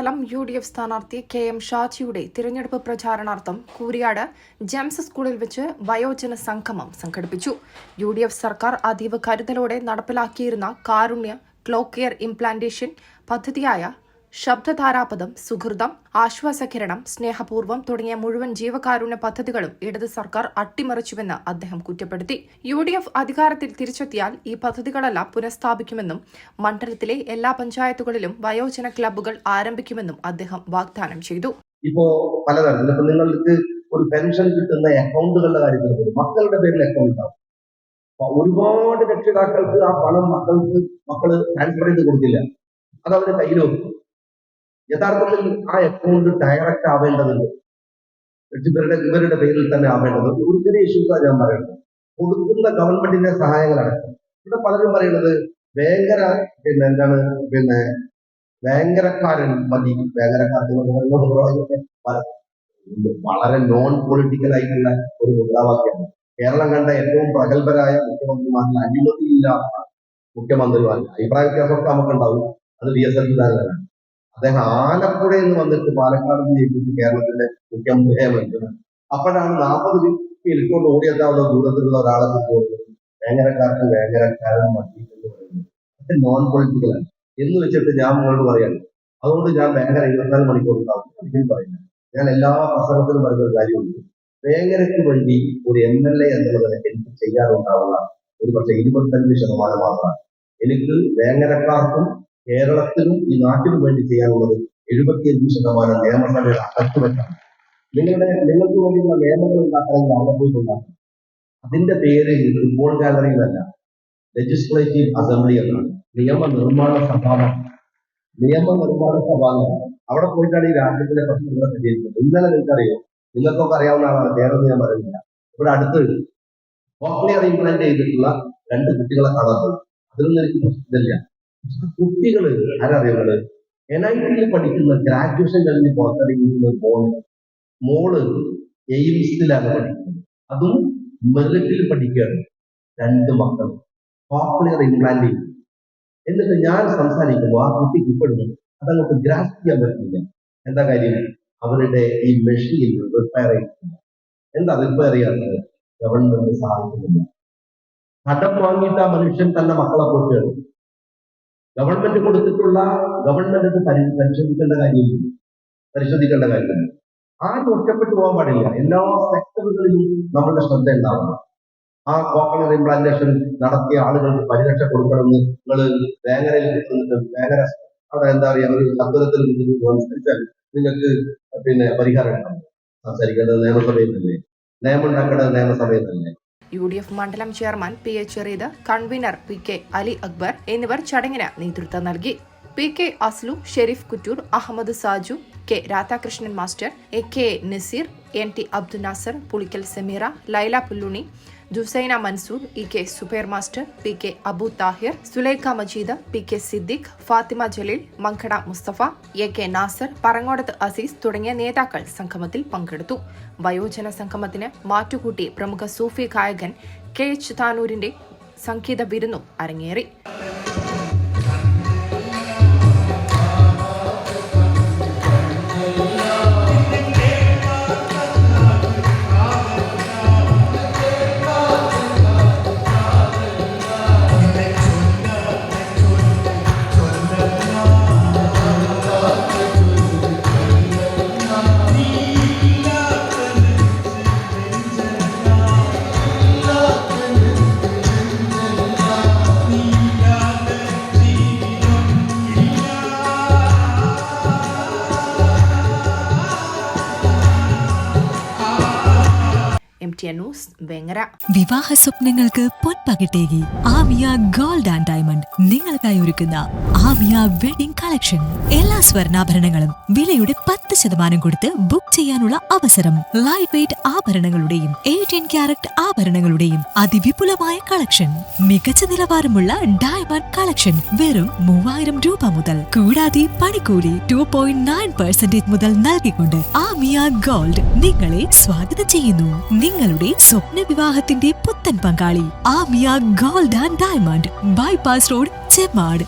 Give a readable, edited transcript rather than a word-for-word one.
മണ്ഡലം UDF സ്ഥാനാർത്ഥി KM ഷാജിയുടെ തിരഞ്ഞെടുപ്പ് പ്രചാരണാർത്ഥം കൂരിയാട് ജെംസ് സ്കൂളിൽ വെച്ച് വയോജന സംഗമം സംഘടിപ്പിച്ചു. UDF സർക്കാർ അതീവ കരുതലോടെ നടപ്പിലാക്കിയിരുന്ന കാരുണ്യ ക്ലോക്ക് കെയർ ഇംപ്ലാന്റേഷൻ പദ്ധതിയായ ശബ്ദധാരാപദം, സുഹൃതം, ആശ്വാസകിരണം, സ്നേഹപൂർവ്വം തുടങ്ങിയ മുഴുവൻ ജീവകാരുണ്യ പദ്ധതികളും ഇടത് സർക്കാർ അട്ടിമറിച്ചുവെന്ന് അദ്ദേഹം കുറ്റപ്പെടുത്തി. UDF അധികാരത്തിൽ തിരിച്ചെത്തിയാൽ ഈ പദ്ധതികളെല്ലാം പുനഃസ്ഥാപിക്കുമെന്നും മണ്ഡലത്തിലെ എല്ലാ പഞ്ചായത്തുകളിലും വയോജന ക്ലബ്ബുകൾ ആരംഭിക്കുമെന്നും അദ്ദേഹം വാഗ്ദാനം ചെയ്തു. ഇപ്പോ പലതരത്തിൽ ഇപ്പൊ നിങ്ങൾക്ക് ഒരു പെൻഷൻ കിട്ടുന്ന അക്കൗണ്ടുകളുടെ കാര്യത്തിൽ മക്കളുടെ പേരിൽ അക്കൗണ്ട് ഉണ്ടാവും. ഒരുപാട് രക്ഷിതാക്കൾക്ക് ആ പണം മക്കള് ട്രാൻസ്ഫർ ചെയ്ത് കൊടുക്കില്ല, അത് അവരുടെ കയ്യിൽ വെക്കും. യഥാർത്ഥത്തിൽ ആ അക്കൗണ്ട് ഡയറക്റ്റ് ആവേണ്ടതുണ്ട്, ഇവരുടെ പേരിൽ തന്നെ ആവേണ്ടത്. ഒരു ചെറിയ ഇഷ്യൂസാണ് ഞാൻ പറയുന്നത്. കൊടുക്കുന്ന ഗവൺമെന്റിന്റെ സഹായങ്ങളടക്കം ഇവിടെ പലരും പറയുന്നത് ഭയങ്കര ഭയങ്കരക്കാരൻ മതി, ഭയങ്കരക്കാരൻ വളരെ നോൺ പൊളിറ്റിക്കൽ ആയിട്ടുള്ള ഒരു മുദ്രാവാക്യമാണ്. കേരളം കണ്ട ഏറ്റവും പ്രഗത്ഭരായ മുഖ്യമന്ത്രിമാരിൽ അഴിമതിയില്ലാത്ത മുഖ്യമന്ത്രിമാർ, അഭിപ്രായ വ്യത്യാസമൊക്കെ നമുക്കുണ്ടാവും. അത് VS അച്യുതാനന്ദനാണ്. അദ്ദേഹം ആലപ്പുഴയിൽ നിന്ന് വന്നിട്ട് പാലക്കാട് ജയിപ്പിച്ച് കേരളത്തിന്റെ മുഖ്യമന്ത്രിയായി. അപ്പോഴാണ് 40 കിലോമീറ്റർ ഓടിയെത്താവുന്ന ദൂരത്തിലുള്ള ഒരാളെ പോകുന്നത് ഭയങ്കരക്കാർക്ക് ഭയങ്കരക്കാരൻ മതി എന്ന് പറയുന്നത്. അത് നോൺ പൊളിറ്റിക്കലാണ് എന്ന് വെച്ചിട്ട് ഞാൻ മുന്നോട്ട് പറയാണ്. അതുകൊണ്ട് ഞാൻ ഭയങ്കര 24 മണിക്കൂർ ഉണ്ടാവും ഒരിക്കലും പറയില്ല. ഞാൻ എല്ലാ പ്രസംഗത്തിലും പറയുന്ന ഒരു കാര്യമുണ്ട്. ഭയങ്കരക്ക് വേണ്ടി ഒരു MLA എന്നുള്ളത് എനിക്ക് ചെയ്യാറുണ്ടാവുക ഒരു പക്ഷേ 25% മാത്രമാണ്. എനിക്ക് ഭയങ്കരക്കാർക്കും കേരളത്തിലും ഈ നാട്ടിലും വേണ്ടി ചെയ്യാനുള്ളത് 75% നിയമസഭയുടെ അകത്തുവെച്ചാണ്. നിങ്ങൾക്ക് വേണ്ടിയുള്ള നിയമങ്ങൾ ഉണ്ടാക്കണമെങ്കിൽ അവിടെ പോയിട്ടുണ്ടാക്കും. അതിന്റെ പേര് ഫുട്ബോൾ ഗാലറി എന്നല്ല, ലെജിസ്ലേറ്റീവ് അസംബ്ലി എന്നാണ്. നിയമനിർമ്മാണ സഭാണ്. അവിടെ പോയിട്ടാണ് ഈ രാജ്യത്തിലെ പ്രശ്നങ്ങളെ പരിഹരിക്കുന്നത്. ഇന്നലെ നിങ്ങൾക്കറിയോ, നിങ്ങൾക്കൊക്കെ അറിയാവുന്ന ആളാണ്, പേരൊന്നും ഞാൻ പറയുന്നില്ല. ഇവിടെ അടുത്ത് കോക്ലിയർ ഇംപ്ലാന്റ് ചെയ്തിട്ടുള്ള 2 കുട്ടികളെ കാണാൻ പോയി. അതിലൊന്നും എനിക്ക് പ്രശ്നമില്ല. കുട്ടികള് ആരറിയുന്നത് NIT പഠിക്കുന്ന ഗ്രാജുവേഷൻ കഴിഞ്ഞ് പുറത്തിറങ്ങിയിരിക്കുന്ന മോള് എയിംസിലാണ് പഠിക്കുന്നത്. അതും മെറിറ്റിൽ പഠിക്കുകയാണ്. 2 മക്കൾ കോക്ലിയർ ഇംപ്ലാന്റ് ചെയ്തു. എന്നിട്ട് ഞാൻ സംസാരിക്കുമ്പോൾ ആ കുട്ടിക്ക് ഇപ്പോഴും അതങ്ങോട്ട് ഗ്രാസ് ചെയ്യാൻ പറ്റില്ല. എന്താ കാര്യം? അവരുടെ ഈ മെഷീൻ റിപ്പയർ ചെയ്തിട്ടില്ല. എന്താ റിപ്പയർ ചെയ്യാത്തത്? ഗവൺമെന്റ് സഹായിക്കുന്നില്ല. കടം വാങ്ങിയിട്ട് ആ മനുഷ്യൻ തന്നെ മക്കളെ പോറ്റുകയാണ്. ഗവൺമെന്റ് കൊടുത്തിട്ടുള്ള ഗവൺമെന്റ് പരിശോധിക്കേണ്ട കാര്യമില്ല. ആരും ഒറ്റപ്പെട്ടു പോകാൻ പാടില്ല. എല്ലാ സെക്ടറുകളിലും നമ്മളുടെ ശ്രദ്ധ ഉണ്ടാവണം. ആ കോക്ലിയർ ഇംപ്ലാന്റേഷൻ നടത്തിയ ആളുകൾക്ക് പരിരക്ഷ കൊടുക്കണമെന്ന് നിങ്ങൾ വേങ്ങരയിൽ വേങ്ങര അവിടെ എന്താ പറയുക, ഒരു തത്വത്തിൽ അനുസരിച്ചാൽ നിങ്ങൾക്ക് പരിഹാരം ഉണ്ടാവും. സംസാരിക്കേണ്ടത് നിയമസഭയിൽ തന്നെ, നിയമം ഉണ്ടാക്കേണ്ടത് നിയമസഭയിൽ തന്നെ. UDF മണ്ഡലം chairman PH Cheriyath, convener PK Ali Akbar എന്നിവർ ചടങ്ങിന് നേതൃത്വം നൽകി. PK Aslu, Sharif Kuttoor, Ahammed Saju, K Radhakrishnan master, AK Naseer, NT Abdul Nasar, Pulikkal Sameera, Laila Pulluni, Jusaina Mansoor, EK Zubair master, PK Abu Thahir, Sulaikha Majeed, PK Siddique, Fathima Jaleel, Mankada Musthafa, AK Nasar, Parangodath Azeez തുടങ്ങിയ നേതാക്കൾ സംഗമത്തിൽ പങ്കെടുത്തു. വയോജന സംഗമത്തിന് മാറ്റുകൂട്ടി പ്രമുഖ സൂഫി ഗായകൻ KH താനൂരിന്റെ സംഗീത വിരുന്നും അരങ്ങേറി. വിവാഹ സ്വപ്നങ്ങൾക്ക് പൊൻപകിട്ടേകി ആമിയ ഗോൾഡ് ആൻഡ് ഡയമണ്ട് നിങ്ങൾക്കായി ഒരുക്കുന്ന ആമിയ വെഡിംഗ് കളക്ഷൻ. എല്ലാ സ്വർണ്ണാഭരണങ്ങളും വിലയുടെ 10% കൊടുത്ത് ബുക്ക് ചെയ്യാനുള്ള അവസരം. ലൈറ്റ് വെയ്റ്റ് ആഭരണങ്ങളുടെയും 18 കാരറ്റ് ആഭരണങ്ങളുടെയും അതിവിപുലമായ കളക്ഷൻ. മികച്ച നിലവാരമുള്ള ഡയമണ്ട് കളക്ഷൻ വെറും 3000 രൂപ മുതൽ. കൂടാതെ പണിക്കൂലി 2.9% മുതൽ നൽകിക്കൊണ്ട് ആമിയ ഗോൾഡ് നിങ്ങളെ സ്വാഗതം ചെയ്യുന്നു. നിങ്ങളുടെ സ്വപ്ന വിവാഹത്തിന്റെ പുത്തൻ പങ്കാളി Aamiya gold and diamond, bypass road, Chemmad.